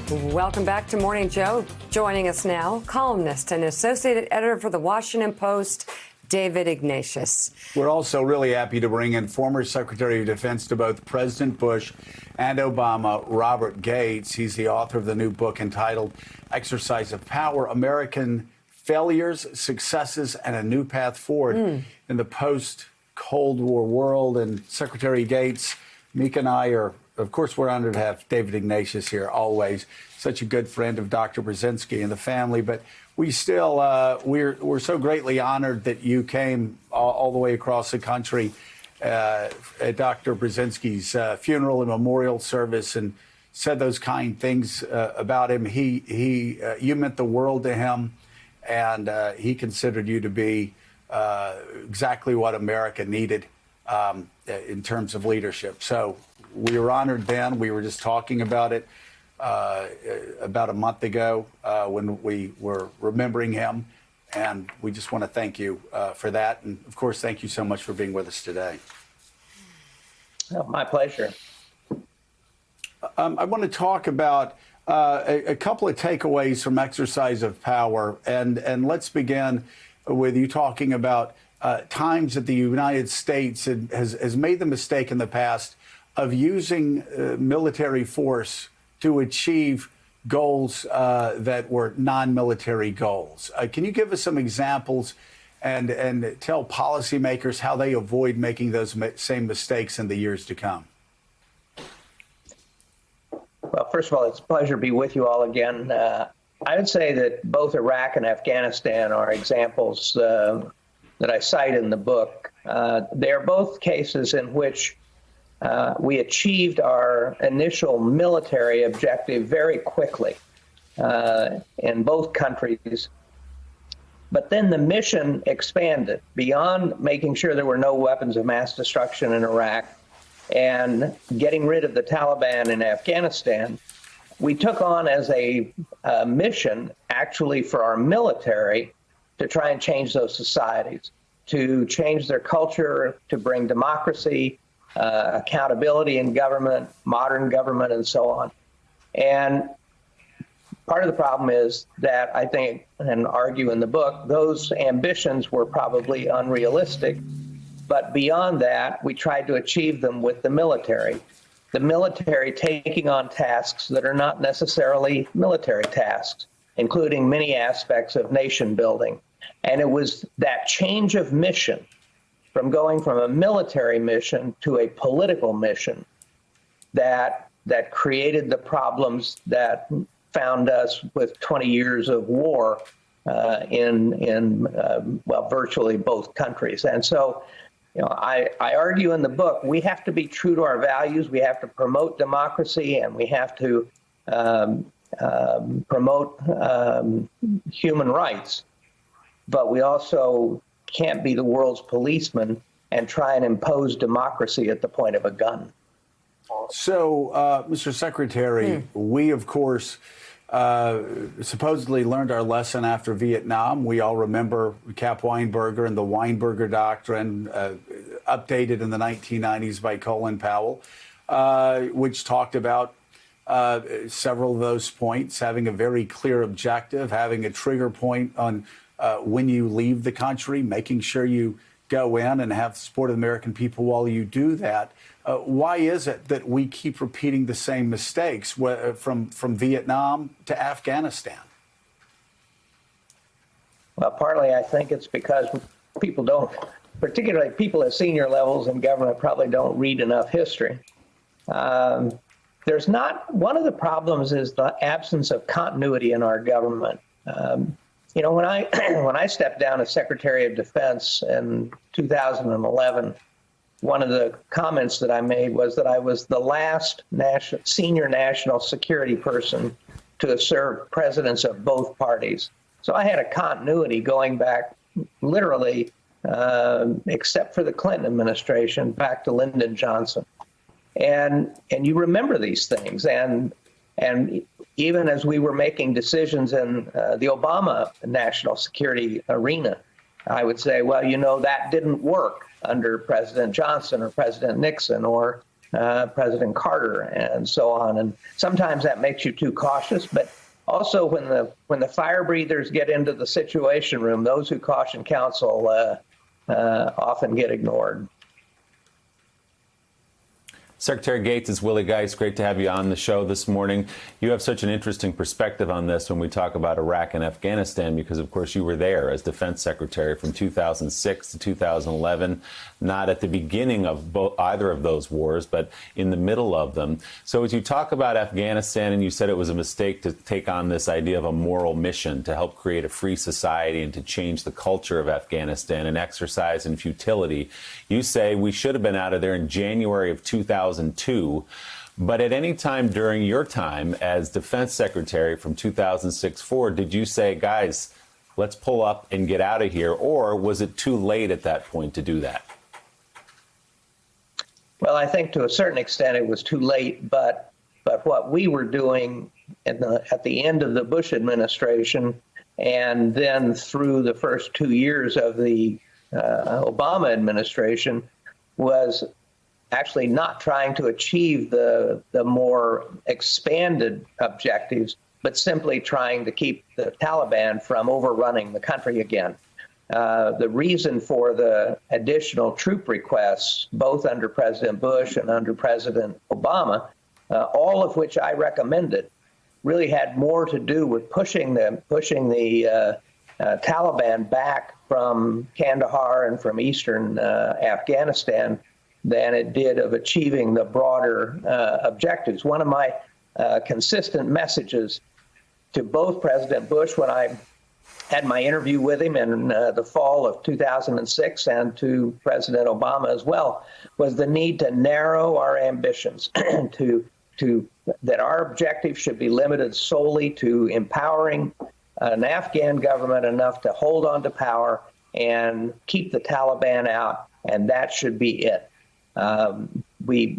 Welcome back to Morning Joe. Joining us now, columnist and associate editor for The Washington Post, David Ignatius. We're also really happy to bring in former Secretary of Defense to both President Bush and Obama, Robert Gates. He's the author of the new book entitled Exercise of Power, American Failures, Successes, and a New Path Forward in the post-Cold War world. And Secretary Gates, Mika and I are, of course, we're honored to have David Ignatius here, always. Such a good friend of Dr. Brzezinski and the family. But we still, we're so greatly honored that you came all the way across the country at Dr. Brzezinski's funeral and memorial service and said those kind things about him. You meant the world to him, and he considered you to be exactly what America needed in terms of leadership. So we were honored then. We were just talking about it about a month ago when we were remembering him. And we just want to thank you for that. And, of course, thank you so much for being with us today. Oh, my pleasure. I want to talk about a couple of takeaways from Exercise of Power. And let's begin with you talking about times that the United States has made the mistake in the past of using military force to achieve goals that were non-military goals. Can you give us some examples and tell policymakers how they avoid making those same mistakes in the years to come? Well, first of all, it's a pleasure to be with you all again. I would say that both Iraq and Afghanistan are examples that I cite in the book. They are both cases in which we achieved our initial military objective very quickly in both countries. But then the mission expanded beyond making sure there were no weapons of mass destruction in Iraq and getting rid of the Taliban in Afghanistan. We took on as a mission, actually, for our military to try and change those societies, to change their culture, to bring democracy, accountability in government, modern government, and so on. And part of the problem is that I think, and argue in the book, those ambitions were probably unrealistic. But beyond that, we tried to achieve them with the military taking on tasks that are not necessarily military tasks, including many aspects of nation building. And it was that change of mission from going from a military mission to a political mission that created the problems that found us with 20 years of war in virtually both countries. And so, I argue in the book, we have to be true to our values. We have to promote democracy, and we have to promote human rights. But we also can't be the world's policeman and try and impose democracy at the point of a gun. So, Mr. Secretary, we, of course, supposedly learned our lesson after Vietnam. We all remember Cap Weinberger and the Weinberger Doctrine, updated in the 1990s by Colin Powell, which talked about several of those points, having a very clear objective, having a trigger point on when you leave the country, making sure you go in and have the support of the American people while you do that. Why is it that we keep repeating the same mistakes from Vietnam to Afghanistan? Well, partly I think it's because people don't, particularly people at senior levels in government, probably don't read enough history. There's not, one of the problems is the absence of continuity in our government. When I stepped down as Secretary of Defense in 2011, one of the comments that I made was that I was the last senior national security person to have served presidents of both parties. So I had a continuity going back literally, except for the Clinton administration, back to Lyndon Johnson. And you remember these things. And even as we were making decisions in the Obama national security arena, I would say, well, that didn't work under President Johnson or President Nixon, or President Carter, and so on. And sometimes that makes you too cautious, but also when the fire breathers get into the Situation Room, those who caution counsel often get ignored. Secretary Gates, it's Willie Geist. Great to have you on the show this morning. You have such an interesting perspective on this when we talk about Iraq and Afghanistan, because, of course, you were there as Defense Secretary from 2006 to 2011, not at the beginning of either of those wars, but in the middle of them. So as you talk about Afghanistan, and you said it was a mistake to take on this idea of a moral mission to help create a free society and to change the culture of Afghanistan, an exercise in futility, you say we should have been out of there in January of 2002. But at any time during your time as Defense Secretary from 2006 forward, did you say, guys, let's pull up and get out of here? Or was it too late at that point to do that? Well, I think to a certain extent it was too late, but what we were doing at the end of the Bush administration and then through the first 2 years of the Obama administration was actually not trying to achieve the more expanded objectives, but simply trying to keep the Taliban from overrunning the country again. The reason for the additional troop requests, both under President Bush and under President Obama, all of which I recommended, really had more to do with pushing the Taliban back from Kandahar and from eastern Afghanistan than it did of achieving the broader objectives. One of my consistent messages to both President Bush when I had my interview with him in the fall of 2006 and to President Obama as well was the need to narrow our ambitions that our objective should be limited solely to empowering an Afghan government enough to hold on to power and keep the Taliban out, and that should be it. We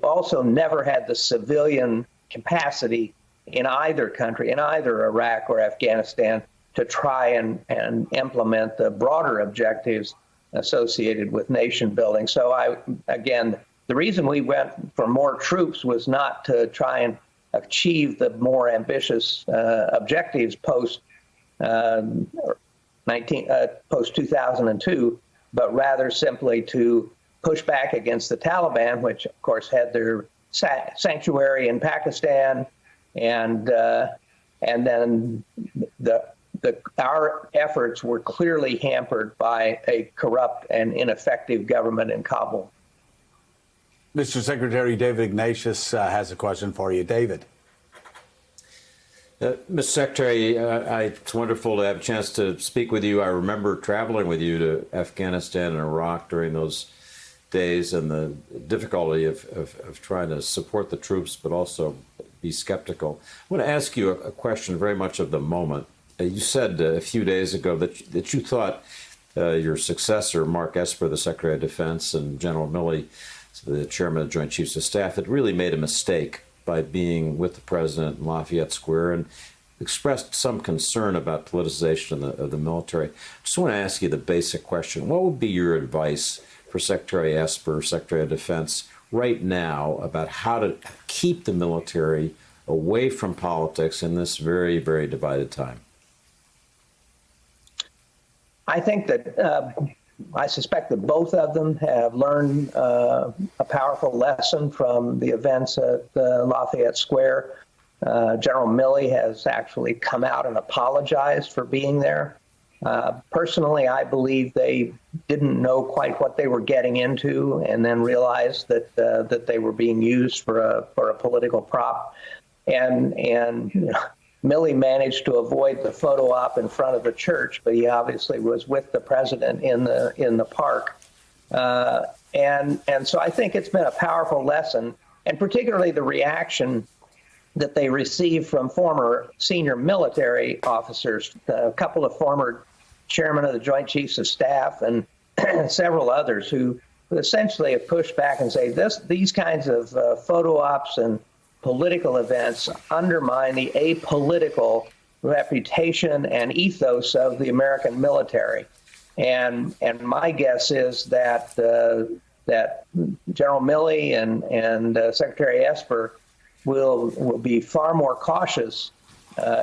also never had the civilian capacity in either country, in either Iraq or Afghanistan, to try and implement the broader objectives associated with nation building. So the reason we went for more troops was not to try and achieve the more ambitious objectives post 2002, but rather simply to push back against the Taliban, which of course had their sanctuary in Pakistan, and then our efforts were clearly hampered by a corrupt and ineffective government in Kabul. Mr. Secretary, David Ignatius has a question for you. David. Mr. Secretary, it's wonderful to have a chance to speak with you. I remember traveling with you to Afghanistan and Iraq during those days and the difficulty of trying to support the troops, but also be skeptical. I want to ask you a question very much of the moment. You said a few days ago that you thought your successor, Mark Esper, the Secretary of Defense, and General Milley, the Chairman of the Joint Chiefs of Staff, had really made a mistake by being with the President in Lafayette Square and expressed some concern about politicization of the military. I just want to ask you the basic question. What would be your advice for Secretary Esper, Secretary of Defense, right now about how to keep the military away from politics in this very, very divided time? I think that I suspect that both of them have learned a powerful lesson from the events at Lafayette Square. General Milley has actually come out and apologized for being there. Personally, I believe they didn't know quite what they were getting into, and then realized that they were being used for a political prop. And Milley managed to avoid the photo op in front of the church, but he obviously was with the president in the park. And so I think it's been a powerful lesson, and particularly the reaction that they received from former senior military officers, a couple of former chairmen of the Joint Chiefs of Staff and several others who essentially have pushed back and say these kinds of photo ops and political events undermine the apolitical reputation and ethos of the American military. And my guess is that that General Milley and Secretary Esper will be far more cautious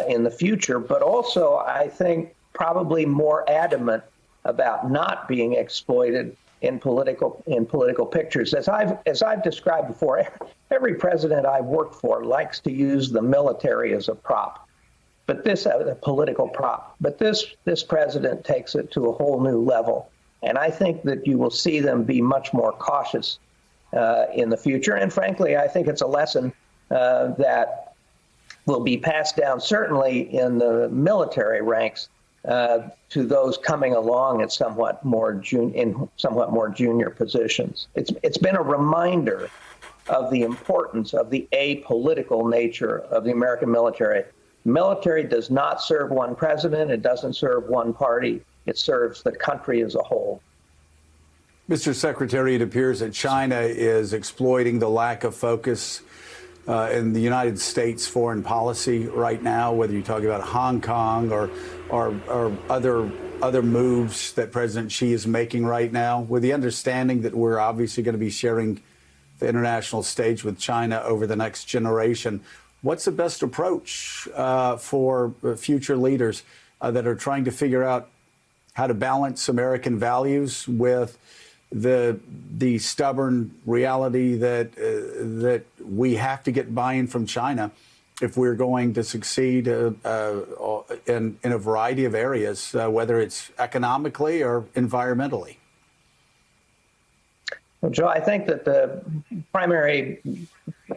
in the future, but also I think probably more adamant about not being exploited in political pictures. As I've described before, every president I've worked for likes to use the military as a prop, but this a political prop. But this president takes it to a whole new level, and I think that you will see them be much more cautious in the future. And frankly, I think it's a lesson that will be passed down certainly in the military ranks to those coming along at somewhat more junior positions. It's been a reminder of the importance of the apolitical nature of the American military. Military does not serve one president. It doesn't serve one party. It serves the country as a whole. Mr. Secretary, it appears that China is exploiting the lack of focus in the United States foreign policy right now, whether you talk about Hong Kong or other moves that President Xi is making right now, with the understanding that we're obviously going to be sharing the international stage with China over the next generation. What's the best approach for future leaders that are trying to figure out how to balance American values with the stubborn reality that we have to get buy-in from China if we're going to succeed in a variety of areas, whether it's economically or environmentally? Well, Joe, I think that the primary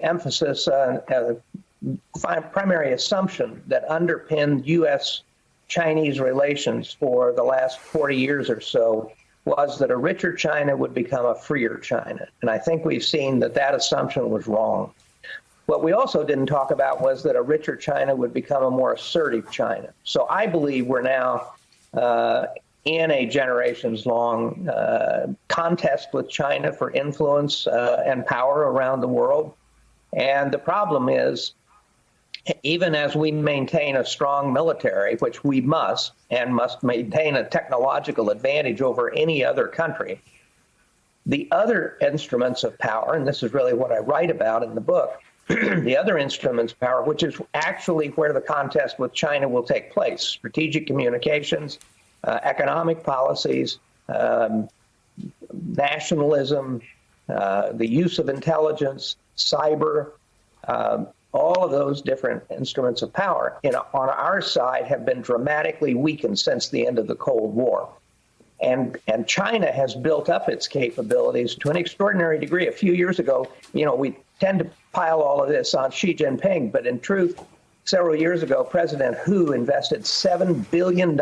emphasis, primary assumption that underpinned U.S.-Chinese relations for the last 40 years or so was that a richer China would become a freer China. And I think we've seen that assumption was wrong. What we also didn't talk about was that a richer China would become a more assertive China. So I believe we're now in a generations-long contest with China for influence and power around the world. And the problem is, even as we maintain a strong military, which we must maintain a technological advantage over any other country, the other instruments of power, and this is really what I write about in the book, the other instruments of power, which is actually where the contest with China will take place, strategic communications, economic policies, nationalism, the use of intelligence, cyber, all of those different instruments of power on our side have been dramatically weakened since the end of the Cold War. And China has built up its capabilities to an extraordinary degree. A few years ago, we tend to pile all of this on Xi Jinping, but in truth, several years ago, President Hu invested $7 billion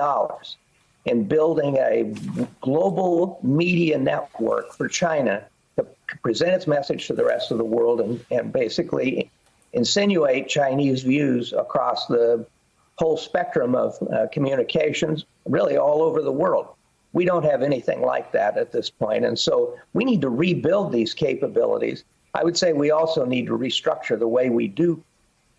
in building a global media network for China to present its message to the rest of the world and basically insinuate Chinese views across the whole spectrum of communications, really all over the world. We don't have anything like that at this point, and so we need to rebuild these capabilities. I would say we also need to restructure the way we do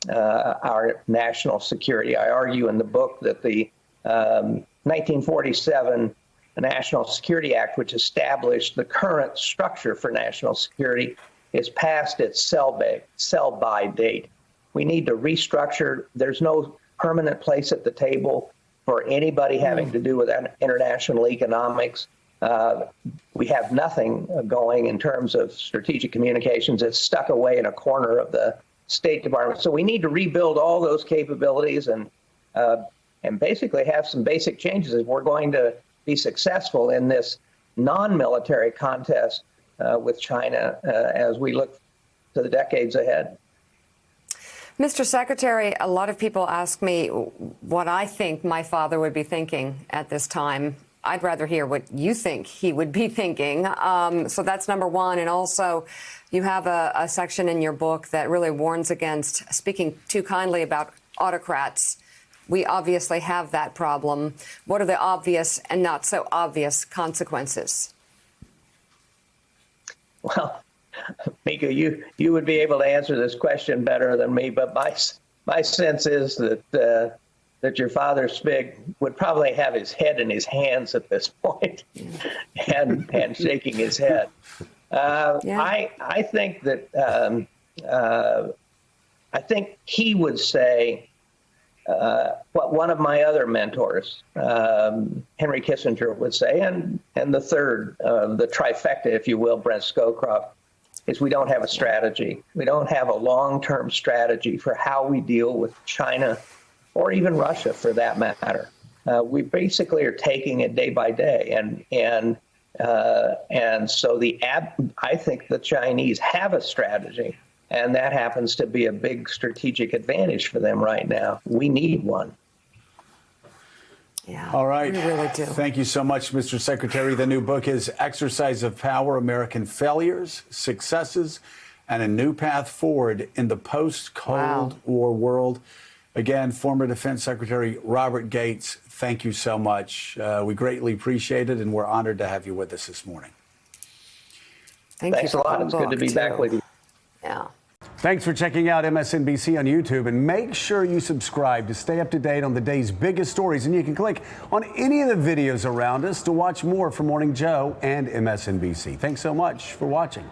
our national security. I argue in the book that the 1947 National Security Act, which established the current structure for national security, is past its sell-by date. We need to restructure. There's no permanent place at the table for anybody having to do with international economics. We have nothing going in terms of strategic communications. It's stuck away in a corner of the State Department. So we need to rebuild all those capabilities and basically have some basic changes if we're going to be successful in this non-military contest with China as we look to the decades ahead. Mr. Secretary, a lot of people ask me what I think my father would be thinking at this time. I'd rather hear what you think he would be thinking. So that's number one. And also, you have a section in your book that really warns against speaking too kindly about autocrats. We obviously have that problem. What are the obvious and not so obvious consequences? Well, Mika, you would be able to answer this question better than me, but my sense is that your father, Spig, would probably have his head in his hands at this point and shaking his head. I think that I think he would say what one of my other mentors, Henry Kissinger, would say, and the third, the trifecta, if you will, Brent Scowcroft, is we don't have a strategy. We don't have a long-term strategy for how we deal with China or even Russia, for that matter. We basically are taking it day by day, and so I think the Chinese have a strategy, and that happens to be a big strategic advantage for them right now. We need one. Yeah. All right. We really do. Thank you so much, Mr. Secretary. The new book is Exercise of Power: American Failures, Successes, and a New Path Forward in the Post-Cold War World. Again, former Defense Secretary Robert Gates, thank you so much. We greatly appreciate it, and we're honored to have you with us this morning. Thanks a lot. It's good to be back with you. Yeah. Thanks for checking out MSNBC on YouTube, and make sure you subscribe to stay up to date on the day's biggest stories. And you can click on any of the videos around us to watch more from Morning Joe and MSNBC. Thanks so much for watching.